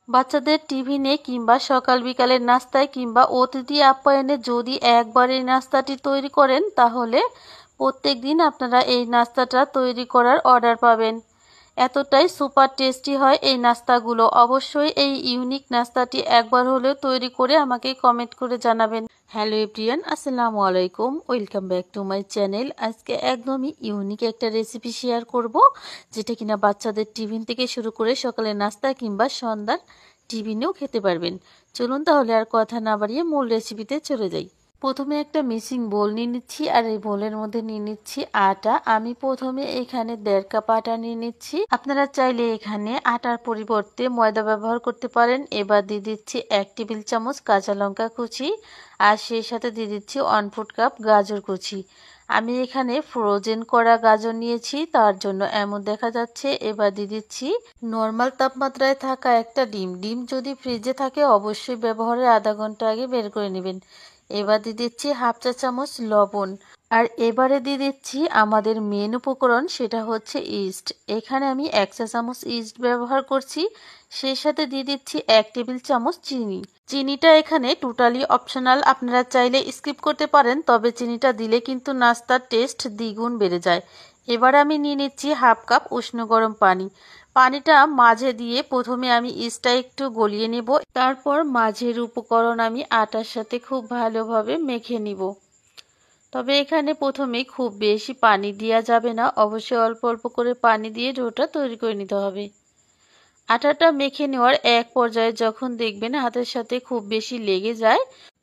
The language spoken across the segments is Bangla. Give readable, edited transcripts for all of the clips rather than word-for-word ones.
বাচ্চাদের টিফিনে কিংবা সকাল বিকালের নাস্তায় কিংবা অতিথি আপ্যায়নে যদি একবার এই নাস্তাটি তৈরি করেন তাহলে প্রত্যেক দিন আপনারা এই নাস্তাটা তৈরি করার অর্ডার পাবেন। এতটাই সুপার টেস্টি হয় এই নাস্তাগুলো। অবশ্যই এই ইউনিক নাস্তাটি একবার হলেও তৈরি করে আমাকে কমেন্ট করে জানাবেন। হ্যালো এভরিওয়ান, আসসালামু আলাইকুম, welcome back to my channel. আজকে একদমই ইউনিক একটা রেসিপি শেয়ার করব, যেটা কিনা বাচ্চাদের টিফিন থেকে শুরু করে সকালের নাস্তা কিংবা সন্ধ্যার টিফিনেও খেতে পারবেন। চলুন তাহলে আর কথা না বাড়িয়ে মূল রেসিপিতে চলে যাই। প্রথমে একটা মিক্সিং বোল নিয়ে নিচ্ছি, আর এই বোলের মধ্যে নিয়ে নিচ্ছি আটা। আমি প্রথমে এখানে 1.5 কাপ আটা নিয়ে নিচ্ছি। আপনারা চাইলে এখানে আটার পরিবর্তে ময়দা ব্যবহার করতে পারেন। এবার দিয়ে দিচ্ছি 1 টেবিল চামচ কাঁচা লঙ্কা কুচি, আর সেই সাথে দিয়ে দিচ্ছি 1/4 কাপ গাজর কুচি। আমি এখানে ফ্রোজেন করা গাজর নিয়েছি, তার জন্য এমন দেখা যাচ্ছে। এবার দিয়ে দিচ্ছি নর্মাল তাপমাত্রায় থাকা একটা ডিম। ডিম যদি ফ্রিজে থাকে অবশ্যই ব্যবহারের আধা ঘন্টা আগে বের করে নেবেন। এবার দিয়ে দিচ্ছি 1/2 চা চামচ লবণ, আর এবারে দিয়ে দিচ্ছি আমাদের মেন উপকরণ, সেটা হচ্ছে ইস্ট। এখানে আমি 1 চা চামচ ইস্ট ব্যবহার করছি। সেই সাথে দিয়ে দিচ্ছি 1 টেবিল চামচ চিনি। চিনিটা এখানে টোটালি অপশনাল, আপনারা চাইলে স্কিপ করতে পারেন, তবে চিনিটা দিলে কিন্তু নাস্তার টেস্ট দ্বিগুণ বেড়ে যায়। এবার আমি নিয়ে নিচ্ছি 1/2 কাপ উষ্ণ গরম পানি। পানিটা মাঝে দিয়ে প্রথমে আমি ইস্টটা একটু গলিয়ে নেব, তারপর মাঝের উপকরণ আমি আটার সাথে খুব ভালোভাবে মেখে নিব। তবে এখানে প্রথমে খুব বেশি পানি দেওয়া যাবে না, অবশ্যই অল্প অল্প করে পানি দিয়ে ডোটা তৈরি করে নিতে হবে। আটাটা মেখে নেওয়ার এক পর্যায়ে যখন দেখবেন হাতের সাথে খুব বেশি লেগে যায়,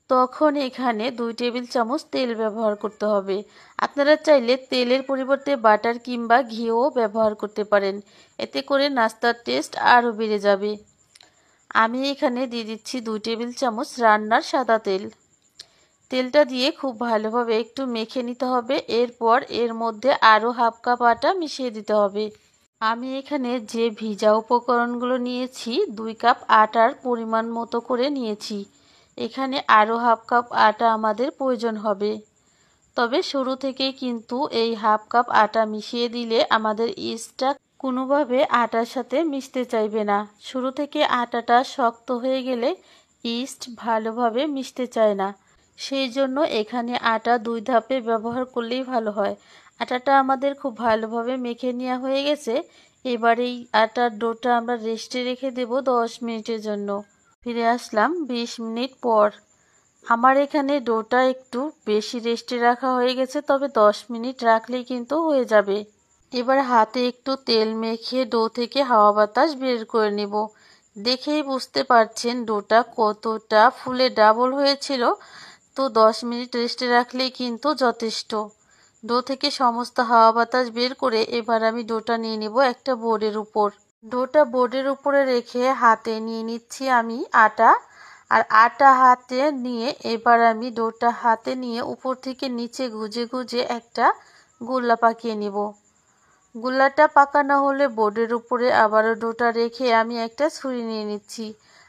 তখন এখানে 2 টেবিল চামচ তেল ব্যবহার করতে হবে। আপনারা চাইলে তেলের পরিবর্তে বাটার কিংবা ঘিও ব্যবহার করতে পারেন, এতে করে নাস্তার টেস্ট আরও বেড়ে যাবে। আমি এখানে দিয়ে দিচ্ছি 2 টেবিল চামচ রান্নার সাদা তেল। তেলটা দিয়ে খুব ভালোভাবে একটু মেখে নিতে হবে। এরপর এর মধ্যে আরও 1/2 কাপ আটা মিশিয়ে দিতে হবে। আমি এখানে যে ভিজা উপকরণগুলো নিয়েছি 2 কাপ আটার পরিমাণ মতো করে নিয়েছি। এখানে আরও 1/2 কাপ আটা আমাদের প্রয়োজন হবে। তবে শুরু থেকেই কিন্তু এই 1/2 কাপ আটা মিশিয়ে দিলে আমাদের ইস্টটা কোনোভাবে আটার সাথে মিশতে চাইবে না। শুরু থেকে আটাটা শক্ত হয়ে গেলে ইস্ট ভালোভাবে মিশতে চায় না। সেই জন্য এখানে আটা 2 ধাপে ব্যবহার করলেই ভালো হয়। আটাটা আমাদের খুব ভালোভাবে মেখে নেওয়া হয়ে গেছে। এবার এই আটার ডোটা আমরা রেস্টে রেখে দেব 10 মিনিটের জন্য। ফিরে আসলাম 20 মিনিট পর। আমার এখানে ডোটা একটু বেশি রেস্টে রাখা হয়ে গেছে, তবে 10 মিনিট রাখলেই কিন্তু হয়ে যাবে। এবার হাতে একটু তেল মেখে ডো থেকে হাওয়া বাতাস বের করে নেব। দেখেই বুঝতে পারছেন ডোটা কতটা ফুলে ডাবল হয়েছিল। তো 10 মিনিট রেস্টে রাখলেই কিন্তু যথেষ্ট। ডো থেকে সমস্ত হাওয়া বাতাস বের করে এবার আমি ডোটা নিয়ে নেব একটা বোর্ডের উপর। ডোটা বোর্ডের উপরে রেখে হাতে নিয়ে নিচ্ছি আমি আটা, আর আটা হাতে নিয়ে এবার আমি ডোটা হাতে নিয়ে উপর থেকে নিচে গুজে গুজে একটা গোল্লা পাকিয়ে নেব। গোল্লাটা পাকানো হলে বোর্ডের উপরে আবারও ডোটা রেখে আমি একটা ছুরি নিয়ে নিচ্ছি,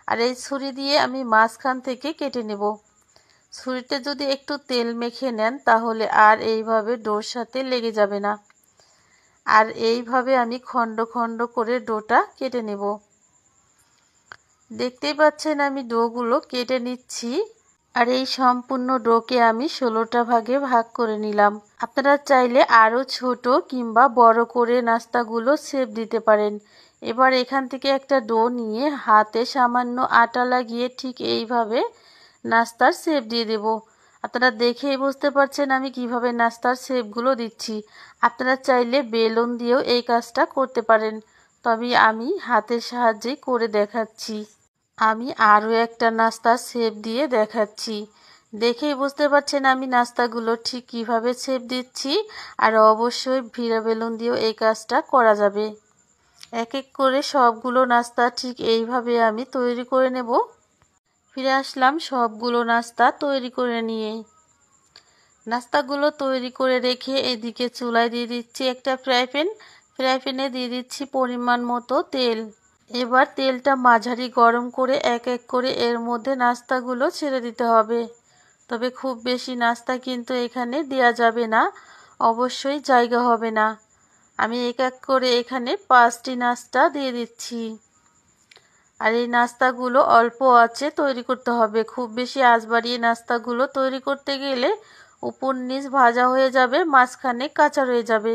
আর এই ছুরি দিয়ে আমি মাঝখান থেকে কেটে নেব। ছুরিতে যদি একটু তেল মেখে নেন তাহলে আর এইভাবে ডোর সাথে লেগে যাবে না। আর এইভাবে আমি খণ্ড খণ্ড করে ডোটা কেটে নেব। দেখতেই পাচ্ছেন আমি ডোগুলো কেটে নিচ্ছি, আর এই সম্পূর্ণ ডোকে আমি 16টা ভাগে ভাগ করে নিলাম। আপনারা চাইলে আরও ছোট কিংবা বড় করে নাস্তাগুলো শেপ দিতে পারেন। এবার এখান থেকে একটা ডো নিয়ে হাতে সামান্য আটা লাগিয়ে ঠিক এইভাবে নাস্তার শেপ দিয়ে দেব। আপনারা দেখেই বুঝতে পারছেন আমি কিভাবে নাস্তার শেপগুলো দিচ্ছি। আপনারা চাইলে বেলুন দিয়েও এই কাজটা করতে পারেন, তবে আমি হাতের সাহায্যে করে দেখাচ্ছি। আমি আরও একটা নাস্তার শেপ দিয়ে দেখাচ্ছি। দেখেই বুঝতে পারছেন আমি নাস্তাগুলো ঠিক কিভাবে শেপ দিচ্ছি। আর অবশ্যই ভিড়া বেলুন দিয়েও এই কাজটা করা যাবে। এক এক করে সবগুলো নাস্তা ঠিক এইভাবে আমি তৈরি করে নেব। ফিরে আসলাম সবগুলো নাস্তা তৈরি করে নিয়ে। নাস্তাগুলো তৈরি করে রেখে এদিকে চুলায় দিয়ে দিচ্ছি একটা ফ্রাই প্যান। ফ্রাই প্যানে দিয়ে দিচ্ছি পরিমাণ মতো তেল। এবার তেলটা মাঝারি গরম করে এক এক করে এর মধ্যে নাস্তাগুলো ছেড়ে দিতে হবে। তবে খুব বেশি নাস্তা কিন্তু এখানে দেওয়া যাবে না, অবশ্যই জায়গা হবে না। আমি এক এক করে এখানে 5টি নাস্তা দিয়ে দিচ্ছি। আর এই নাস্তাগুলো অল্প আঁচে তৈরি করতে হবে। খুব বেশি আঁচ বাড়িয়ে নাস্তাগুলো তৈরি করতে গেলে উপর নিচ ভাজা হয়ে যাবে, মাঝখানে কাঁচা রয়ে যাবে।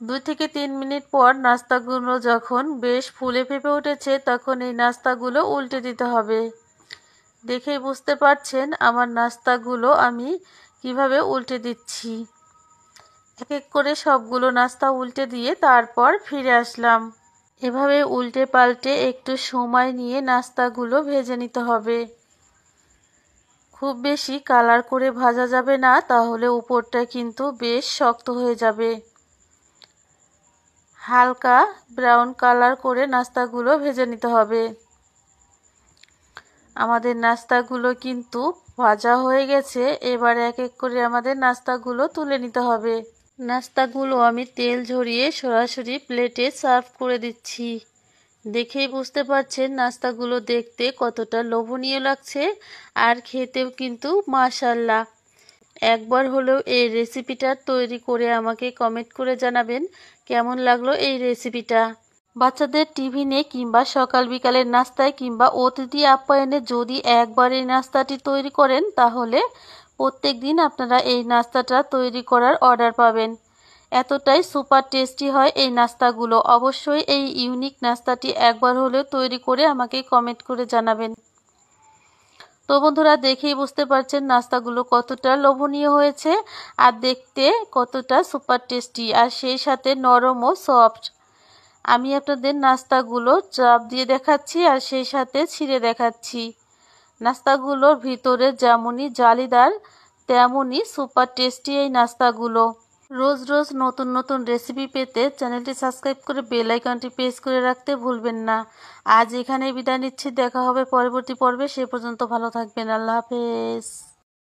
2 থেকে 3 মিনিট পর নাস্তাগুলো যখন বেশ ফুলে ফেপে উঠেছে তখন এই নাস্তাগুলো উল্টে দিতে হবে। দেখেই বুঝতে পারছেন আমার নাস্তাগুলো আমি কিভাবে উল্টে দিচ্ছি। এক এক করে সবগুলো নাস্তা উল্টে দিয়ে তারপর ফিরে আসলাম। এভাবে উল্টে পাল্টে একটু সময় নিয়ে নাস্তাগুলো ভেজে নিতে হবে। খুব বেশি কালার করে ভাজা যাবে না, তাহলে উপরটা কিন্তু বেশ শক্ত হয়ে যাবে। হালকা ব্রাউন কালার করে নাস্তাগুলো ভেজে নিতে হবে। আমাদের নাস্তাগুলো কিন্তু ভাজা হয়ে গেছে। এবার এক এক করে আমাদের নাস্তাগুলো তুলে নিতে হবে। নাস্তাগুলো আমি তেল ঝরিয়ে সরাসরি প্লেটে সার্ভ করে দিচ্ছি। দেখেই বুঝতে পারছেন নাস্তাগুলো দেখতে কতটা লোভনীয় লাগছে আর খেতেও কিন্তু মাশাআল্লাহ। একবার হলেও এই রেসিপিটা তৈরি করে আমাকে কমেন্ট করে জানাবেন কেমন লাগলো এই রেসিপিটা। বাচ্চাদের টিফিনে কিংবা সকাল বিকালের নাস্তায় কিংবা অতিথি আপ্যায়নে যদি একবার এই নাস্তাটি তৈরি করেন তাহলে প্রত্যেক দিন আপনারা এই নাস্তাটা তৈরি করার অর্ডার পাবেন। এতটাই সুপার টেস্টি হয় এই নাস্তাগুলো। অবশ্যই এই ইউনিক নাস্তাটি একবার হলেও তৈরি করে আমাকে কমেন্ট করে জানাবেন। তো বন্ধুরা, দেখেই বুঝতে পারছেন নাস্তাগুলো কতটা লোভনীয় হয়েছে আর দেখতে কতটা সুপার টেস্টি আর সেই সাথে নরম ও সফট। আমি আপনাদের নাস্তাগুলো চাপ দিয়ে দেখাচ্ছি আর সেই সাথে ছিঁড়ে দেখাচ্ছি। নাস্তাগুলোর ভিতরে যেমনই জালিদার তেমনই সুপার টেস্টি এই নাস্তাগুলো। রোজ রোজ নতুন নতুন রেসিপি পেতে চ্যানেলটি সাবস্ক্রাইব করে বেল আইকনটি প্রেস করে রাখতে ভুলবেন না। আজ এখানেই বিদায় নিচ্ছি, দেখা হবে পরবর্তী পর্বে। সে পর্যন্ত ভালো থাকবেন। আল্লাহ হাফেজ।